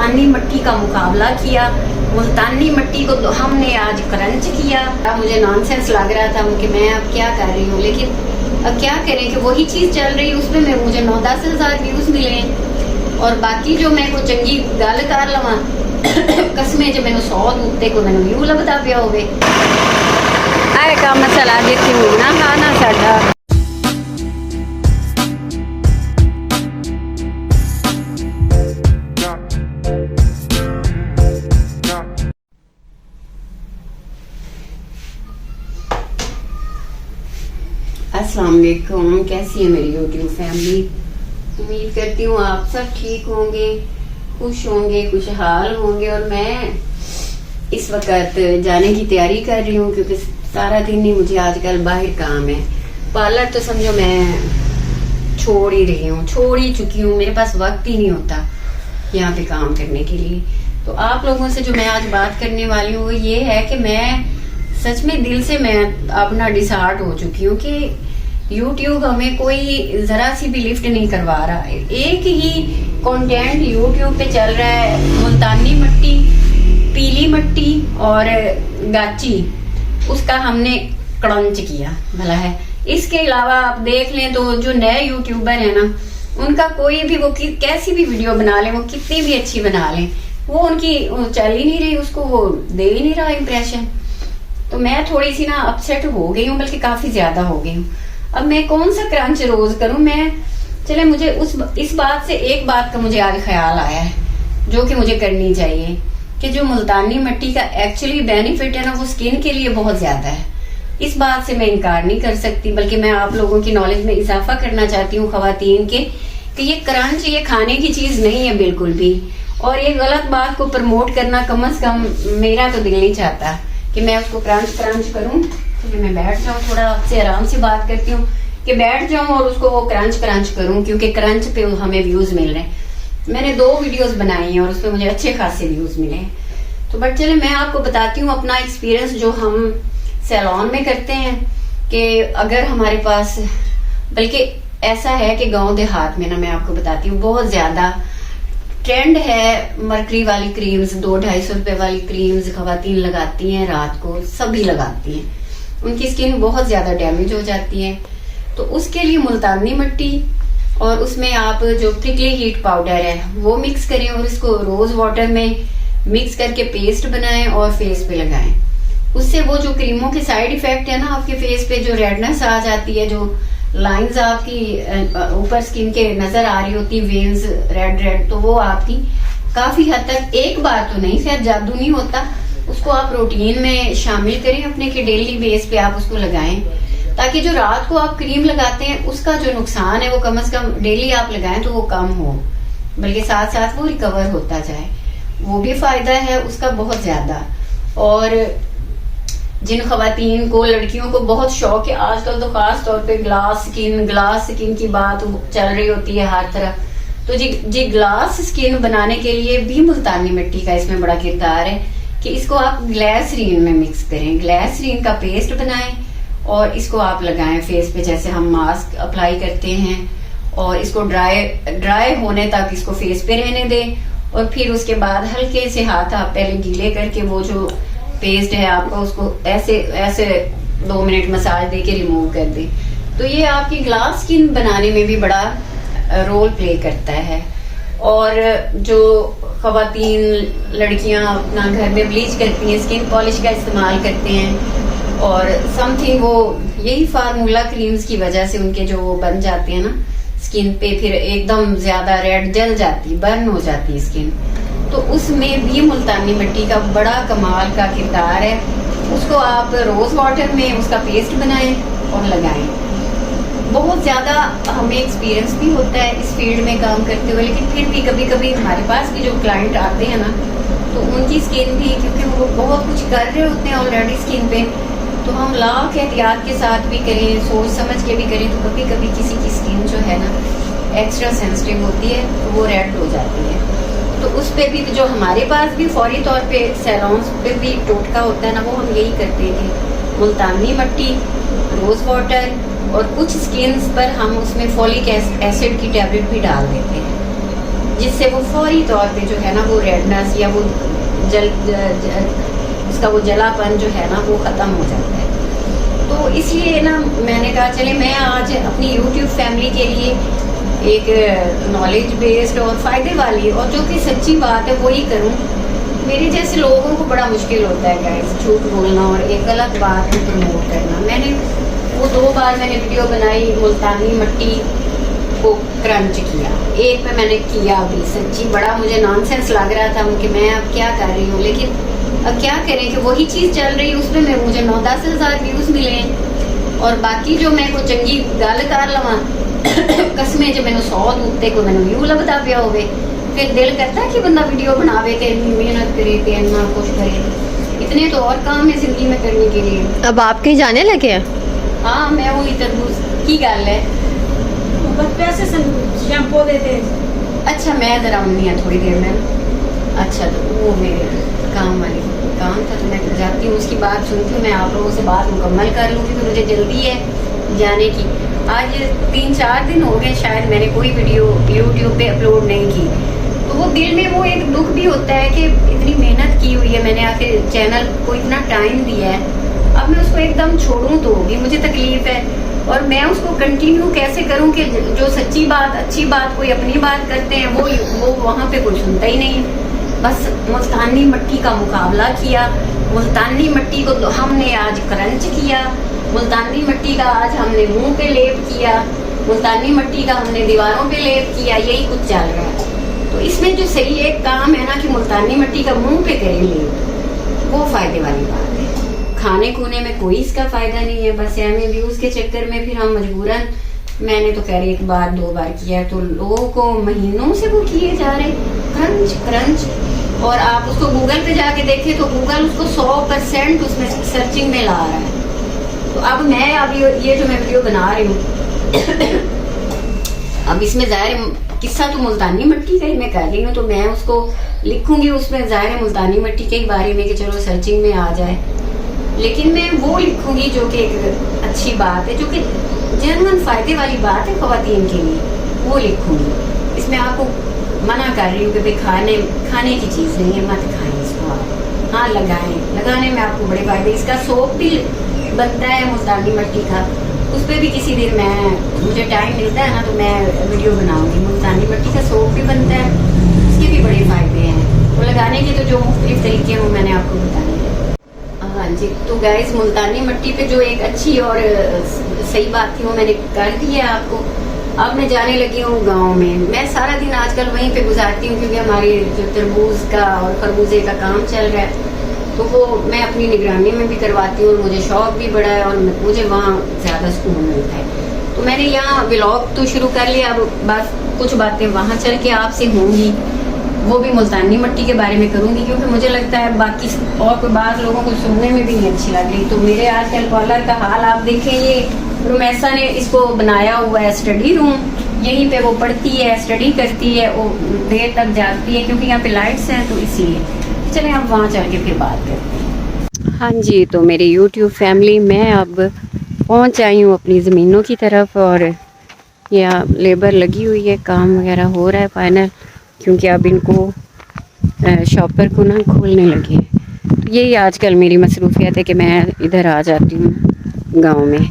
मुल्तानी मट्टी का मुकाबला किया। मुल्तानी मट्टी को तो हमने आज क्रंच किया। अब मुझे नॉनसेंस लग रहा था कि मैं अब क्या कर रही हूँ, लेकिन अब क्या करें कि वही चीज़ चल रही है, उसमें मुझे 9-10 हज़ार व्यूज़ मिले और बाकी जो मैं को चंगी गल कर लवा कसमें जो मैंने 100 उत्ते को मैंने व्यू लगता पिया हो आए का मसला देखी हूँ ना खाना साडा। अस्सलाम वालेकुम, कैसी है मेरी यूट्यूब फैमिली। उम्मीद करती हूँ आप सब ठीक होंगे, खुश होंगे, खुशहाल होंगे। और मैं इस वक्त जाने की तैयारी कर रही हूँ क्योंकि सारा दिन ही मुझे आजकल बाहर काम है। पार्लर तो समझो मैं छोड़ ही रही हूँ, छोड़ ही चुकी हूँ, मेरे पास वक्त ही नहीं होता यहाँ पे काम करने के लिए। तो आप लोगों से जो मैं आज बात करने वाली हूँ वो ये है कि मैं सच में दिल से मैं अपना डिसहार्ट हो चुकी हूँ कि YouTube हमें कोई जरा सी भी लिफ्ट नहीं करवा रहा है। एक ही कंटेंट YouTube पे चल रहा है, मुल्तानी मट्टी, पीली मट्टी और गाची, उसका हमने क्रंच किया भला है। इसके अलावा आप देख लें तो जो नए यूट्यूबर है ना, उनका कोई भी वो कैसी भी वीडियो बना लें, वो कितनी भी अच्छी बना लें, वो उनकी चल ही नहीं रही, उसको वो दे ही नहीं रहा इम्प्रेशन। तो मैं थोड़ी सी ना अपसेट हो गई हूँ, बल्कि काफी ज्यादा हो गई हूँ। अब मैं कौन सा क्रंच रोज करूं। मैं चले मुझे इस बात से एक बात का मुझे आज ख्याल आया है जो कि मुझे करनी चाहिए कि जो मुल्तानी मट्टी का एक्चुअली बेनिफिट है ना, वो स्किन के लिए बहुत ज्यादा है। इस बात से मैं इनकार नहीं कर सकती, बल्कि मैं आप लोगों की नॉलेज में इजाफा करना चाहती हूँ खवातीन के कि ये क्रंच ये खाने की चीज नहीं है बिल्कुल भी। और ये गलत बात को प्रमोट करना कम से कम मेरा तो दिल नहीं चाहता कि मैं उसको क्रंच करूं। तो मैं बैठ जाऊं, थोड़ा आपसे आराम से बात करती हूँ कि बैठ जाऊं और उसको वो क्रंच करूं क्योंकि क्रंच पे हमें व्यूज मिल रहे हैं। मैंने 2 वीडियोस बनाई हैं और उसपे मुझे अच्छे खासे व्यूज मिले हैं। तो बट चले मैं आपको बताती हूँ अपना एक्सपीरियंस जो हम सैलून में करते हैं कि अगर हमारे पास, बल्कि ऐसा है कि गाँव देहात में ना, मैं आपको बताती हूँ बहुत ज्यादा ट्रेंड है मरकरी वाली क्रीम्स, 200-250 रुपए वाली क्रीम्स खवातीन लगाती हैं, रात को सभी लगाती हैं, उनकी स्किन बहुत ज्यादा डैमेज हो जाती है। तो उसके लिए मुल्तानी मट्टी और उसमें आप जो प्रिकली हीट पाउडर है वो मिक्स करें और इसको रोज वाटर में मिक्स करके पेस्ट बनाएं और फेस पे लगाएं। उससे वो जो क्रीमों के साइड इफेक्ट है ना, आपके फेस पे जो रेडनेस आ जाती है, जो लाइंस आपकी ऊपर स्किन के नजर आ रही होती, वेन्स रेड, तो वो आपकी काफी हद तक, एक बार तो नहीं, खैर जादू नहीं होता, उसको आप रूटीन में शामिल करें अपने के डेली बेस पे आप उसको लगाएं, ताकि जो रात को आप क्रीम लगाते हैं उसका जो नुकसान है वो कम से कम डेली आप लगाएं तो वो कम हो, बल्कि साथ साथ वो रिकवर होता जाए। वो भी फायदा है उसका बहुत ज्यादा। और जिन खवातीन को, लड़कियों को बहुत शौक है आजकल तो खास तौर पे ग्लास स्किन की बात चल रही होती है हर तरफ, तो जी ग्लास स्किन बनाने के लिए भी मुल्तानी मिट्टी का इसमें बड़ा किरदार है कि इसको आप ग्लिसरीन में मिक्स करें, ग्लिसरीन का पेस्ट बनाएं और इसको आप लगाएं फेस पे, जैसे हम मास्क अप्लाई करते हैं, और इसको ड्राई होने तक इसको फेस पे रहने दें और फिर उसके बाद हल्के से हाथ आप पहले गीले करके वो जो पेस्ट है आपका उसको ऐसे 2 मिनट मसाज दे के रिमूव कर दें। तो ये आपकी ग्लास स्किन बनाने में भी बड़ा रोल प्ले करता है। और जो खवातीन लड़कियां अपना घर में ब्लीच करती हैं, स्किन पॉलिश का इस्तेमाल करते हैं और समथिंग वो यही फार्मूला क्रीम्स की वजह से उनके जो वो बन जाते हैं ना स्किन पे, फिर एकदम ज्यादा रेड जल जाती, बर्न हो जाती है स्किन, तो उसमें भी मुल्तानी मिट्टी का बड़ा कमाल का किरदार है। उसको आप रोज वाटर में उसका पेस्ट बनाएं और लगाएं। बहुत ज्यादा हमें एक्सपीरियंस भी होता है इस फील्ड में काम करते हुए, लेकिन फिर भी कभी कभी हमारे पास भी जो क्लाइंट आते हैं ना, तो उनकी स्किन भी, क्योंकि वो बहुत कुछ कर रहे होते हैं ऑलरेडी स्किन पे, तो हम लाख एहतियात के साथ भी करें, सोच समझ के भी करें, तो कभी कभी किसी की स्किन जो है ना एक्स्ट्रा सेंसिटिव होती है तो वो रेड हो जाती है। तो उस पे भी जो हमारे पास भी फौरी तौर पे सैलून्स पे भी टोटका होता है ना, वो हम यही करते थे, मुल्तानी मट्टी, रोज वाटर और कुछ स्किन्स पर हम उसमें फोलिक एसिड की टैबलेट भी डाल देते हैं। जिससे वो फौरी तौर पे जो है ना वो रेडनेस या वो उसका वो जलापन जो है ना वो ख़त्म हो जाता है। तो इसलिए ना मैंने कहा चले मैं आज अपनी YouTube फैमिली के लिए एक नॉलेज बेस्ड और फ़ायदे वाली और जो कि सच्ची बात है वही करूं। मेरे जैसे लोगों को बड़ा मुश्किल होता है गाइस झूठ बोलना और एक गलत बात को प्रमोट करना। मैंने वो 2 बार मैंने वीडियो बनाई, मुल्तानी मट्टी को क्रंच किया, एक पे मैंने किया भी, सच्ची बड़ा मुझे नॉनसेंस लग रहा था कि मैं अब क्या कर रही हूँ, लेकिन अब क्या करें कि वही चीज़ चल रही है, उसमें मुझे 9-10 हज़ार व्यूज़ मिले और बाकी जो मैं को चंगी गल कर लवा कसमें जो मैंने 100 उत्ते को मैंने व्यू लगता पिया हो, फिर दिल करता है कि बंदा वीडियो बनावे तो इतनी मेहनत करे तो इतना कुछ करे, इतने तो और काम है जिंदगी में करने के लिए। अब आप कहीं जाने लगे हैं? हाँ मैं वही तरबूज की गल है, बस पैसे शैम्पू देते। अच्छा मैं ज़रा आऊँगी है थोड़ी देर में। अच्छा तो वो मेरे काम वाली काम था तो मैं जाती हूँ, उसकी बात सुनती हूँ, मैं आप लोगों से बात मुकम्मल कर लूँगी क्योंकि मुझे जल्दी है जाने की। आज 3-4 दिन हो गए शायद मैंने कोई वीडियो यूट्यूब पे अपलोड नहीं की, तो वो दिल में वो एक दुख भी होता है कि इतनी मेहनत की हुई है मैंने, आखिर चैनल को इतना टाइम दिया है, अब मैं उसको एकदम छोड़ूं तो भी मुझे तकलीफ है और मैं उसको कंटिन्यू कैसे करूं कि जो सच्ची बात अच्छी बात कोई अपनी बात करते हैं वो वहाँ पे कोई सुनता ही नहीं। बस मुल्तानी मट्टी का मुकाबला किया, मुल्तानी मट्टी को तो हमने आज क्रंच किया, मुल्तानी मट्टी का आज हमने मुंह पे लेप किया, मुल्तानी मट्टी का हमने दीवारों पे लेप किया, यही कुछ चल रहा है। तो इसमें जो सही एक काम है ना कि मुल्तानी मट्टी का मुंह पे करें लेप, वो फायदे वाली बात है। खाने खूने में कोई इसका फायदा नहीं है, बस हमें व्यूज के चक्कर में फिर हम मजबूरन, मैंने तो कह रही 1 बार 2 बार किया तो लोगों को महीनों से वो किए जा रहे क्रंच क्रंच, और आप उसको गूगल पे जाके देखें तो गूगल उसको 100% उसमें सर्चिंग में ला रहा है। तो अब मैं ये जो मैं वीडियो बना रही हूँ अब इसमें जाहिर किस्सा तो मुल्तानी मट्टी का ही मैं कर रही हूँ, तो मैं उसको लिखूंगी उसमें जाहिर है मुल्तानी मट्टी के ही बारे में कि चलो सर्चिंग में आ जाए, लेकिन मैं वो लिखूंगी जो कि एक अच्छी बात है, जो कि जेन्युइन फायदे वाली बात है ख़वातीन के लिए, वो लिखूंगी। इसमें आपको मना कर रही हूँ कि भाई खाने की चीज़ नहीं है, मत खाएं इसको आप, हाँ लगाने में आपको बड़े फायदे। इसका सोप भी बनता है मुल्तानी मट्टी का, उस पर भी किसी दिन मुझे टाइम मिलता है ना तो मैं वीडियो बनाऊंगी। मुल्तानी मट्टी का सोप भी बनता है, उसके भी बड़े फायदे हैं, वो लगाने के तो जो मुख्तलिफ तरीके हैं वो मैंने आपको बताए हैं। हाँ जी, तो गाइस मुल्तानी मट्टी पे जो एक अच्छी और सही बात थी वो मैंने कर दी है आपको। अब मैं जाने लगी हूँ गांव में, मैं सारा दिन आजकल वहीं पे गुजारती हूँ क्योंकि हमारी जो तरबूज का और खरबूजे का काम चल रहा है, तो वो मैं अपनी निगरानी में भी करवाती हूँ और मुझे शौक भी बड़ा है और मुझे वहाँ ज़्यादा सुकून मिलता है। तो मैंने यहाँ व्लॉग तो शुरू कर लिया, अब बस कुछ बातें वहाँ चल के आपसे होंगी, वो भी मुल्तानी मट्टी के बारे में करूँगी क्योंकि मुझे लगता है बाकी और कोई बात लोगों को सुनने में भी नहीं अच्छी लग रही। तो मेरे आजकल पार्लर का हाल आप देखें, ये रुमैसा ने इसको बनाया हुआ है स्टडी रूम, यहीं पे वो पढ़ती है, स्टडी करती है, वो देर तक जागती है क्योंकि यहाँ पे लाइट्स हैं, तो इसलिए चलें अब वहाँ चल के फिर बात करते हैं। हाँ जी, तो मेरी YouTube फैमिली, मैं अब पहुँच आई हूँ अपनी ज़मीनों की तरफ और यहाँ लेबर लगी हुई है, काम वगैरह हो रहा है फाइनल, क्योंकि अब इनको शॉपर को ना खोलने लगे हैं। तो यही आजकल मेरी मसरूफियत है कि मैं इधर आ जाती हूँ गांव में।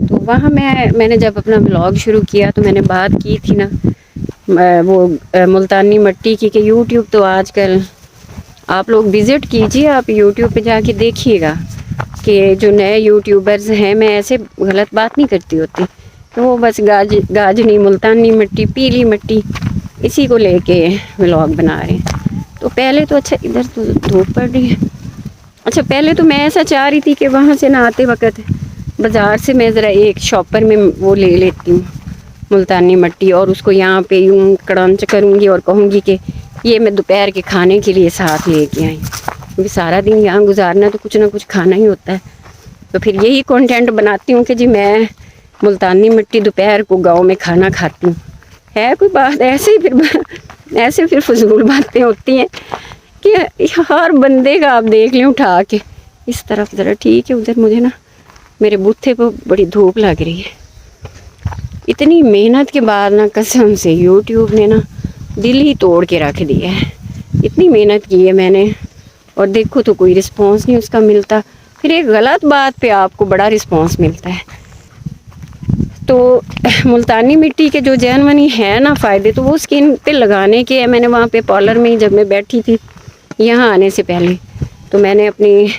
तो वहाँ मैंने जब अपना ब्लॉग शुरू किया तो मैंने बात की थी ना वो मुल्तानी मट्टी की कि यूट्यूब तो आजकल आप लोग विज़िट कीजिए, आप यूट्यूब पे जाके देखिएगा कि जो नए यूट्यूबर्स हैं, मैं ऐसे गलत बात नहीं करती होती, तो वो बस गाजनी मुल्तानी मट्टी पीली मट्टी इसी को लेके व्लॉग बना रहे हैं। तो पहले तो अच्छा इधर तो धूप पड़ रही है, अच्छा पहले तो मैं ऐसा चाह रही थी कि वहाँ से ना आते वक्त बाज़ार से मैं ज़रा एक शॉपर में वो ले लेती हूँ मुल्तानी मट्टी और उसको यहाँ पे यूँ क्रंच करूँगी और कहूँगी कि ये मैं दोपहर के खाने के लिए साथ लेके आई, क्योंकि सारा दिन यहाँ गुजारना तो कुछ ना कुछ खाना ही होता है। तो फिर यही कंटेंट बनाती हूँ कि जी मैं मुल्तानी मट्टी दोपहर को गाँव में खाना खाती हूँ। है कोई बात ऐसे फिर फजूल बातें होती हैं कि हर बंदे का आप देख लें उठा के इस तरफ ज़रा, ठीक है उधर मुझे ना मेरे बूथे पर बड़ी धूप लग रही है। इतनी मेहनत के बाद ना कसम से यूट्यूब ने ना दिल ही तोड़ के रख दिया है। इतनी मेहनत की है मैंने और देखो तो कोई रिस्पांस नहीं उसका मिलता। फिर एक गलत बात पे आपको बड़ा रिस्पांस मिलता है। तो मुल्तानी मिट्टी के जो जेनवनी है ना फ़ायदे, तो वो स्किन पे लगाने के है। मैंने वहाँ पे पार्लर में ही जब मैं बैठी थी यहाँ आने से पहले, तो मैंने अपनी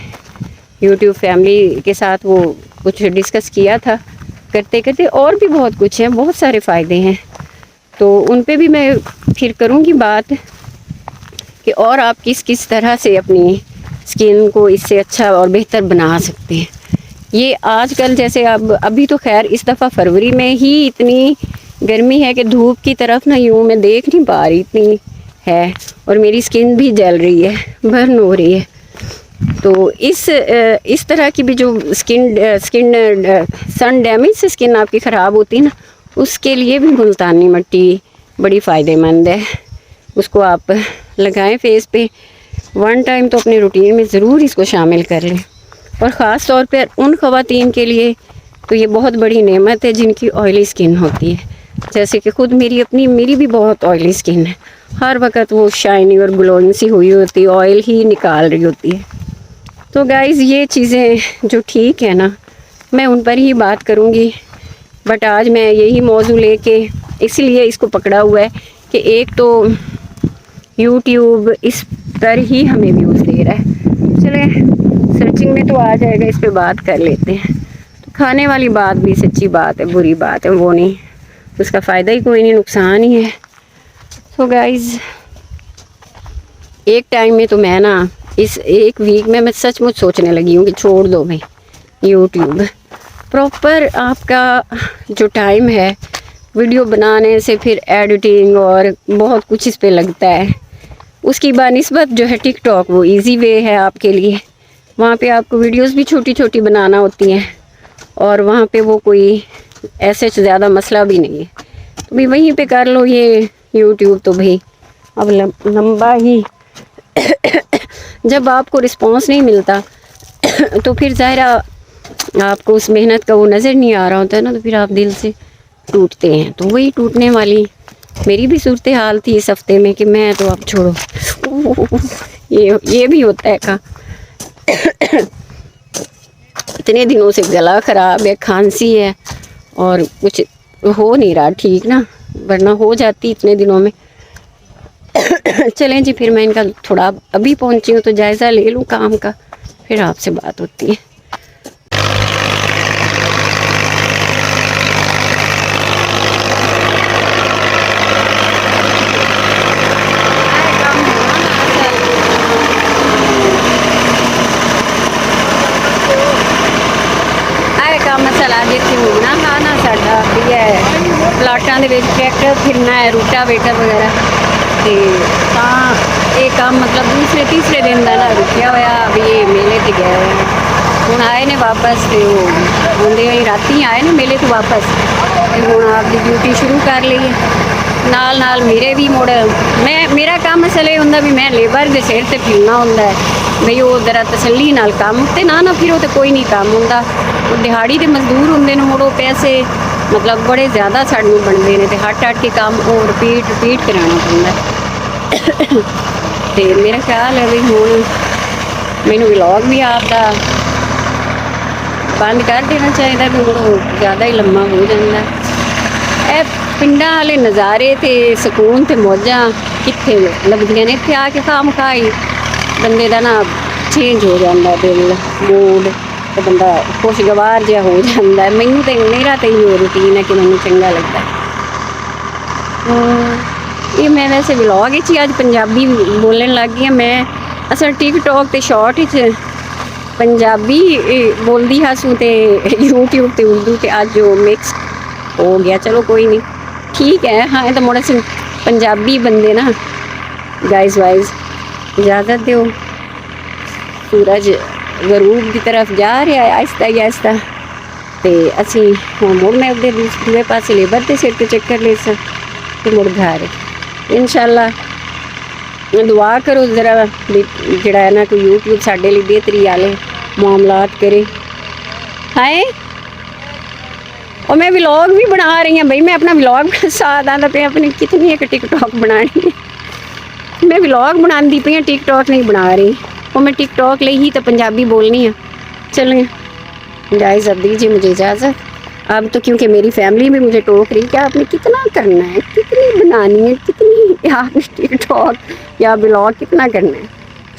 यूट्यूब फैमिली के साथ वो कुछ डिस्कस किया था। करते करते और भी बहुत कुछ है, बहुत सारे फ़ायदे हैं, तो उन पे भी मैं फिर करूँगी बात कि और आप किस किस तरह से अपनी स्किन को इससे अच्छा और बेहतर बना सकते हैं। ये आजकल जैसे अब अभी तो खैर इस दफ़ा फरवरी में ही इतनी गर्मी है कि धूप की तरफ ना यूँ मैं देख नहीं पा रही, इतनी है, और मेरी स्किन भी जल रही है, बर्न हो रही है। तो इस तरह की भी जो स्किन सन डैमेज से स्किन आपकी ख़राब होती है ना, उसके लिए भी मुल्तानी मिट्टी बड़ी फ़ायदेमंद है। उसको आप लगाएं फेस पे, वन टाइम तो अपने रूटीन में ज़रूर इसको शामिल कर लें। और ख़ास तौर पर उन ख़वातीन के लिए तो ये बहुत बड़ी नेमत है जिनकी ऑयली स्किन होती है। जैसे कि खुद मेरी भी बहुत ऑयली स्किन है, हर वक्त वो शाइनी और ग्लोइंग सी हुई होती है, ऑयल ही निकाल रही होती है। तो गाइज़ ये चीज़ें जो ठीक है ना, मैं उन पर ही बात करूँगी। बट आज मैं यही मौजू लेके इसलिए इसको पकड़ा हुआ है कि एक तो यूट्यूब इस पर ही हमें व्यूज़ दे रहा है। चले सर्चिंग में तो आ जाएगा, इस पे बात कर लेते हैं। तो खाने वाली बात भी सच्ची बात है, बुरी बात है वो नहीं, उसका फ़ायदा ही कोई नहीं, नुकसान ही है। तो गाइज़ एक टाइम में तो मैं ना इस एक वीक में मैं सचमुच सोचने लगी हूँ कि छोड़ दो भाई यूट्यूब। प्रॉपर आपका जो टाइम है वीडियो बनाने से फिर एडिटिंग और बहुत कुछ इस पे लगता है, उसकी बानिस्बत जो है टिकटॉक वो इजी वे है आपके लिए। वहाँ पे आपको वीडियोस भी छोटी छोटी बनाना होती हैं और वहाँ पे वो कोई ऐसे ज़्यादा मसला भी नहीं है, तो भी वहीं पे कर लो। ये यूट्यूब तो भाई अब लंबा ही जब आपको रिस्पांस नहीं मिलता तो फिर ज़ाहिरा आपको उस मेहनत का वो नज़र नहीं आ रहा होता है ना, तो फिर आप दिल से टूटते हैं। तो वही टूटने वाली मेरी भी सूरत हाल थी इस हफ्ते में कि मैं तो अब छोड़ो ये भी होता है का इतने दिनों से गला ख़राब है, खांसी है और कुछ हो नहीं रहा ठीक ना, वरना हो जाती इतने दिनों में। चलें जी, फिर मैं इनका थोड़ा अभी पहुंची हूँ तो जायज़ा ले लूँ काम का, फिर आपसे बात होती है। मसला देखी ना खाना साडा भी है प्लाटां दे विच ट्रैक्टर फिरना है, रूटावेटर वगैरह, तो ये काम मतलब दूसरे तीसरे दिन का ना रुकिया होया। अभी ये मेले ते गए हुए हैं, हुण आए ने वापस, तो वो आंदे ही राती आए ने मेले तो वापस, तो हुण आपकी ड्यूटी शुरू कर ली है। नाल नाल मेरे भी मुड़ मेरा काम असल ये हुंदा भी मैं लेबर दे सिर ते फिरना हुंदा है बई, वो जरा तसल्ली नाल काम ते ना फिरो तो कोई नहीं काम हुंदा। वो दिहाड़ी के मजदूर होंगे ने, मुड़ो पैसे मतलब बड़े ज़्यादा सानू बनते हैं, तो हट के काम और रिपीट कराना पड़ता। तो मेरा ख्याल है भी हुण मैनू व्लॉग भी आपका बंद कर देना चाहिए भी, मुड़ो ज़्यादा ही लम्मा हो जाता है। पिंडां वाले नज़ारे तो सुकून तो मौजा कित्थे लगदियां ने, इत्थे आके खाम खाई बंदे का ना चेंज हो जाता है दिल मूड, तो बंदा खुशगवार जहा हो जाता है। मैनू तो मेरा तो ये रूटीन है कि मैनू चंगा लगता है। ये मैं वैसे व्लॉग ही अज पंजाबी बोलन लग गई। मैं असल टिकटॉक ते शॉर्ट पंजाबी बोलती हसूँ तो यूट्यूब ते उर्दू ते अज जो मिक्स हो गया। चलो कोई नहीं, ठीक है। हाँ तो मुड़ा से पंजाबी बंदे ना गाइज वाइज इजाज़त दो। सूरज गरूब की तरफ जा रहा है आहिस्ता ही आहिस्ता, तो असी हुण मुड़ना उधर दूसरे पासे लेबर के सिर पर चक्कर ले तो मुड़ घर। इंशाअल्लाह दुआ करो ज़रा जड़ा है ना कोई यूट्यूब साढ़े लिए बेहतरी वाले मामलात करे। हाय और मैं व्लॉग भी बना रही हूँ भाई, मैं अपना व्लॉग साथ आंदा पे अपनी कितनी एक टिकटॉक बनानी है। मैं व्लॉग बनाती पई टिकटॉक नहीं बना रही, और मैं टिकटॉक ले ही तो पंजाबी बोलनी है। चलें गाइस, अब दीजिए मुझे इजाज़त। अब तो क्योंकि मेरी फैमिली भी मुझे टोक रही कि आपने कितना करना है, कितनी बनानी है, कितनी आपने टिकटॉक या व्लॉग कितना करना है।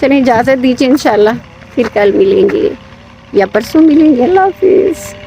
चलें इजाज़त दीजिए, इंशाल्लाह फिर कल मिलेंगे या परसों मिलेंगे। अल्लाह हाफिज़।